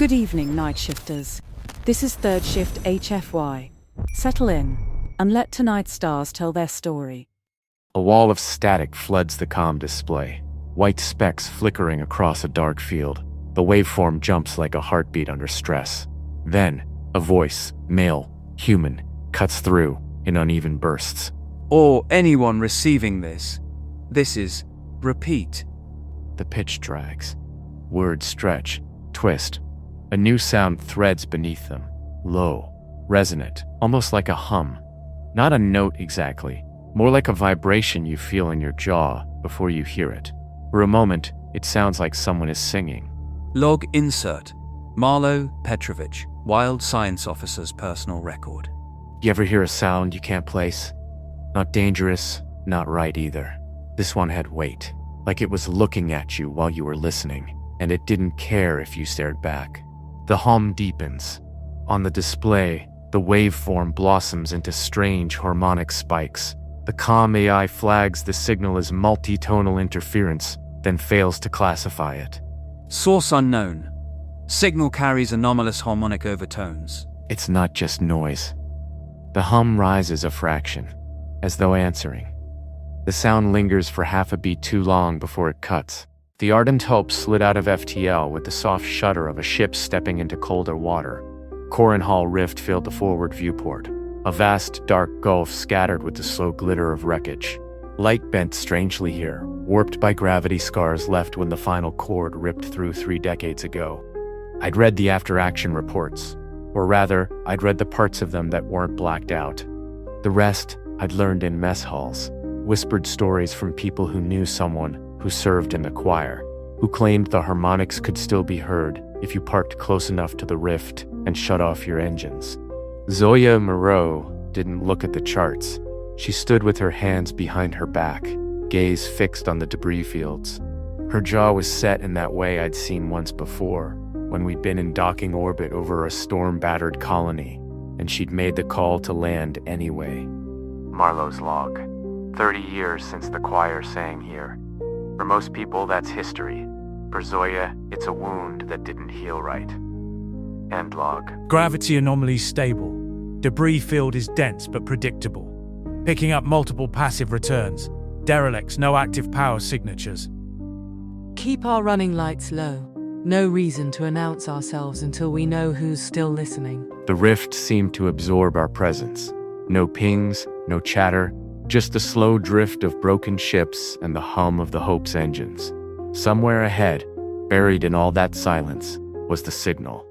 Good evening, night shifters. This is third shift HFY. Settle in, and let tonight's stars tell their story. A wall of static floods the comm display, white specks flickering across a dark field. The waveform jumps like a heartbeat under stress. Then, a voice, male, human, cuts through in uneven bursts. Or anyone receiving this is, repeat. The pitch drags. Words stretch, twist. A new sound threads beneath them. Low, resonant, almost like a hum. Not a note exactly, more like a vibration you feel in your jaw before you hear it. For a moment, it sounds like someone is singing. Log insert. Marlowe Petrovic, Wild Science Officer's personal record. You ever hear a sound you can't place? Not dangerous, not right either. This one had weight, like it was looking at you while you were listening, and it didn't care if you stared back. The hum deepens. On the display, the waveform blossoms into strange harmonic spikes. The comm AI flags the signal as multitonal interference, then fails to classify it. Source unknown. Signal carries anomalous harmonic overtones. It's not just noise. The hum rises a fraction, as though answering. The sound lingers for half a beat too long before it cuts. The Ardent Hope slid out of FTL with the soft shudder of a ship stepping into colder water. Korrinhal Rift filled the forward viewport, a vast dark gulf scattered with the slow glitter of wreckage. Light bent strangely here, warped by gravity scars left when the Final Chord ripped through 3 decades ago. I'd read the after-action reports, or rather, I'd read the parts of them that weren't blacked out. The rest, I'd learned in mess halls, whispered stories from people who knew someone who served in the choir, who claimed the harmonics could still be heard if you parked close enough to the rift and shut off your engines. Zoya Moreau didn't look at the charts. She stood with her hands behind her back, gaze fixed on the debris fields. Her jaw was set in that way I'd seen once before, when we'd been in docking orbit over a storm-battered colony, and she'd made the call to land anyway. Marlowe's log. 30 years since the choir sang here. For most people, that's history. For Zoya, it's a wound that didn't heal right. End log. Gravity anomaly stable. Debris field is dense but predictable. Picking up multiple passive returns. Derelicts, no active power signatures. Keep our running lights low. No reason to announce ourselves until we know who's still listening. The rift seemed to absorb our presence. No pings, no chatter, just the slow drift of broken ships and the hum of the Hope's engines. Somewhere ahead, buried in all that silence, was the signal.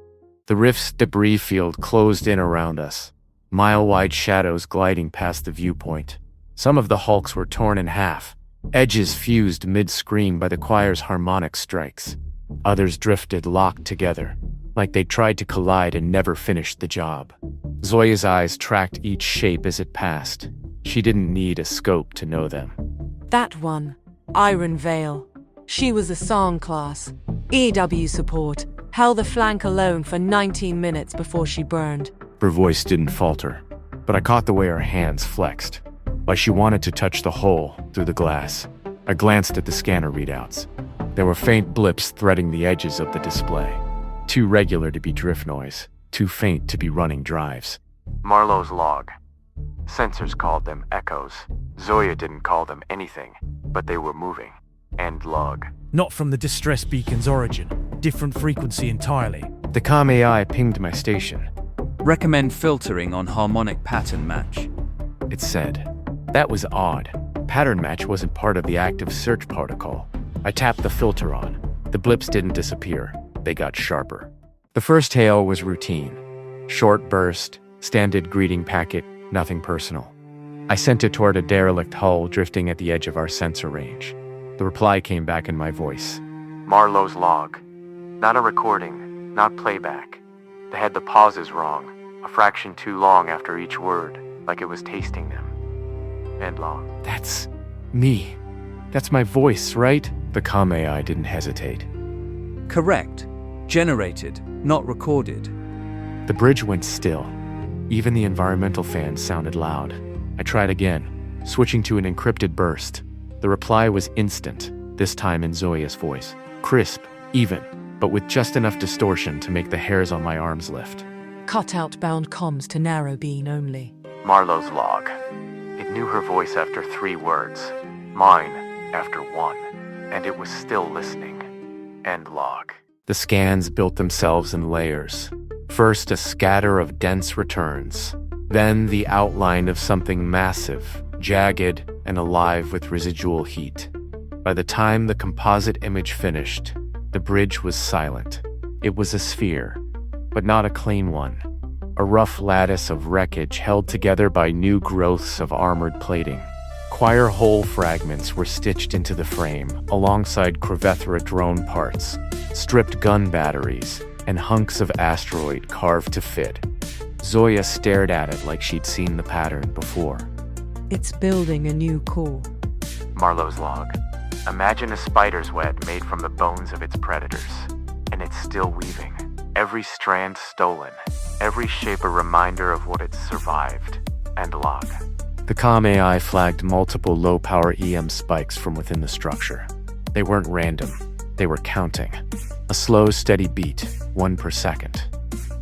The rift's debris field closed in around us, mile-wide shadows gliding past the viewpoint. Some of the hulks were torn in half, edges fused mid-scream by the choir's harmonic strikes. Others drifted locked together, like they tried to collide and never finished the job. Zoya's eyes tracked each shape as it passed. She didn't need a scope to know them. That one, Iron Veil. She was a song class. EW support. Held the flank alone for 19 minutes before she burned. Her voice didn't falter, but I caught the way her hands flexed, like she wanted to touch the hole through the glass. I glanced at the scanner readouts. There were faint blips threading the edges of the display. Too regular to be drift noise, too faint to be running drives. Marlowe's log. Sensors called them echoes. Zoya didn't call them anything, but they were moving. End log. Not from the distress beacon's origin. Different frequency entirely. The comm AI pinged my station. Recommend filtering on harmonic pattern match. It said. That was odd. Pattern match wasn't part of the active search protocol. I tapped the filter on. The blips didn't disappear. They got sharper. The first hail was routine. Short burst, standard greeting packet, nothing personal. I sent it toward a derelict hull drifting at the edge of our sensor range. The reply came back in my voice. Marlowe's log. Not a recording, not playback. They had the pauses wrong, a fraction too long after each word, like it was tasting them. End log. That's me. That's my voice, right? The comm AI didn't hesitate. Correct. Generated, not recorded. The bridge went still. Even the environmental fans sounded loud. I tried again, switching to an encrypted burst. The reply was instant, this time in Zoya's voice. Crisp, even. but with just enough distortion to make the hairs on my arms lift. Cutout bound comms to narrow beam only. Marlowe's log. It knew her voice after 3 words, mine after 1, and it was still listening. End log. The scans built themselves in layers. First, a scatter of dense returns, then the outline of something massive, jagged, and alive with residual heat. By the time the composite image finished, the bridge was silent. It was a sphere, but not a clean one. A rough lattice of wreckage held together by new growths of armored plating. Choir hole fragments were stitched into the frame, alongside Crevethra drone parts, stripped gun batteries, and hunks of asteroid carved to fit. Zoya stared at it like she'd seen the pattern before. It's building a new core. Marlowe's log. Imagine a spider's web made from the bones of its predators, and it's still weaving. Every strand stolen, every shape a reminder of what it's survived. End log. The comm AI flagged multiple low-power EM spikes from within the structure. They weren't random. They were counting. A slow, steady beat, 1 per second.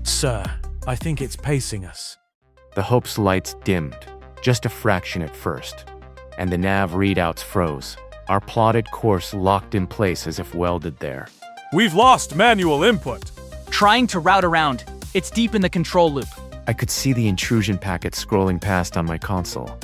Sir, I think it's pacing us. The Hope's lights dimmed, just a fraction at first, and the nav readouts froze. Our plotted course locked in place as if welded there. We've lost manual input. Trying to route around. It's deep in the control loop. I could see the intrusion packets scrolling past on my console.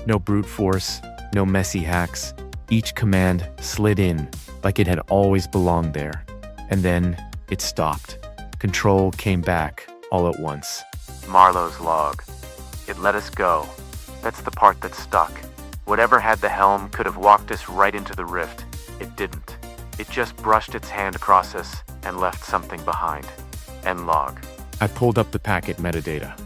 No brute force, no messy hacks. Each command slid in like it had always belonged there. And then it stopped. Control came back all at once. Marlowe's log. It let us go. That's the part that stuck. Whatever had the helm could have walked us right into the rift. It didn't. It just brushed its hand across us and left something behind. End log. I pulled up the packet metadata.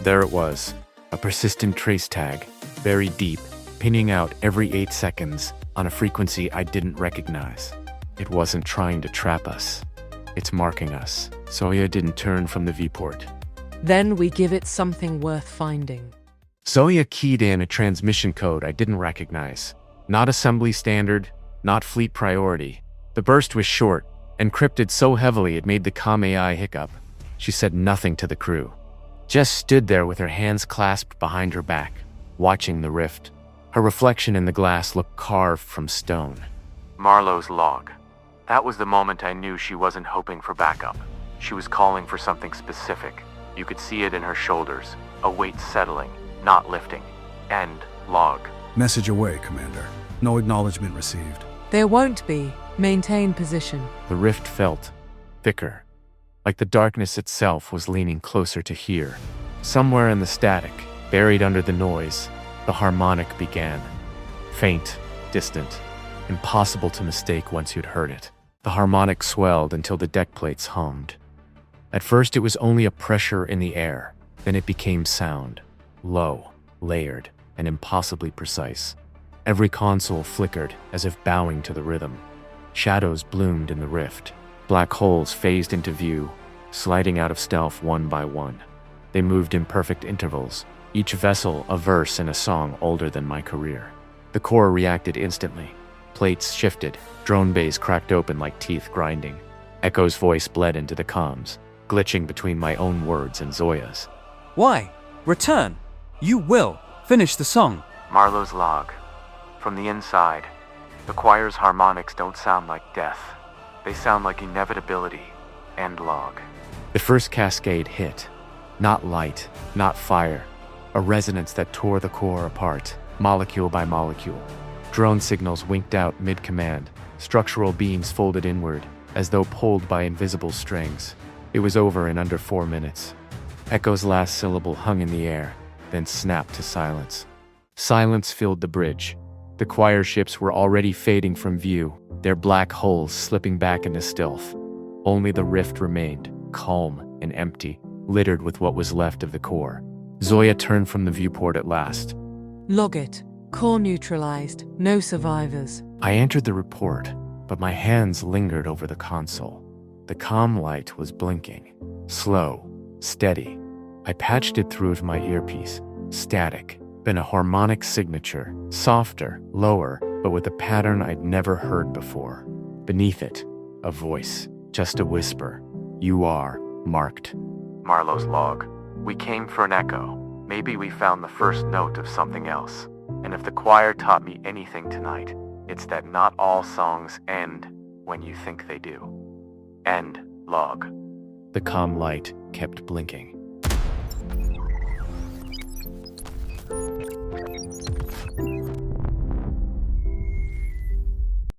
There it was, a persistent trace tag, buried deep, pinning out every 8 seconds on a frequency I didn't recognize. It wasn't trying to trap us. It's marking us. Zoya didn't turn from the viewport. Then we give it something worth finding. Zoya keyed in a transmission code I didn't recognize. Not assembly standard, not fleet priority. The burst was short, encrypted so heavily it made the comm AI hiccup. She said nothing to the crew. Just stood there with her hands clasped behind her back, watching the rift. Her reflection in the glass looked carved from stone. Marlowe's log. That was the moment I knew she wasn't hoping for backup. She was calling for something specific. You could see it in her shoulders, a weight settling, not lifting. End log. Message away, Commander. No acknowledgement received. There won't be. Maintain position. The rift felt thicker, like the darkness itself was leaning closer to here. Somewhere in the static, buried under the noise, the harmonic began. Faint, distant, impossible to mistake once you'd heard it. The harmonic swelled until the deck plates hummed. At first it was only a pressure in the air, then it became sound. Low, layered, and impossibly precise. Every console flickered as if bowing to the rhythm. Shadows bloomed in the rift. Black holes phased into view, sliding out of stealth one by one. They moved in perfect intervals, each vessel a verse in a song older than my career. The core reacted instantly. Plates shifted, drone bays cracked open like teeth grinding. Echo's voice bled into the comms, glitching between my own words and Zoya's. Why? Return. You will finish the song. Marlowe's log. From the inside, the choir's harmonics don't sound like death. They sound like inevitability. End log. The first cascade hit. Not light, not fire. A resonance that tore the core apart, molecule by molecule. Drone signals winked out mid-command. Structural beams folded inward, as though pulled by invisible strings. It was over in under 4 minutes. Echo's last syllable hung in the air, then snapped to silence. Silence filled the bridge. The choir ships were already fading from view, their black holes slipping back into stealth. Only the rift remained, calm and empty, littered with what was left of the core. Zoya turned from the viewport at last. Log it. Core neutralized. No survivors. I entered the report, but my hands lingered over the console. The comm light was blinking. Slow, steady. I patched it through to my earpiece. Static. Then a harmonic signature. Softer, lower, but with a pattern I'd never heard before. Beneath it, a voice. Just a whisper. You are marked. Marlowe's log. We came for an echo. Maybe we found the first note of something else. And if the choir taught me anything tonight, it's that not all songs end when you think they do. End log. The calm light kept blinking.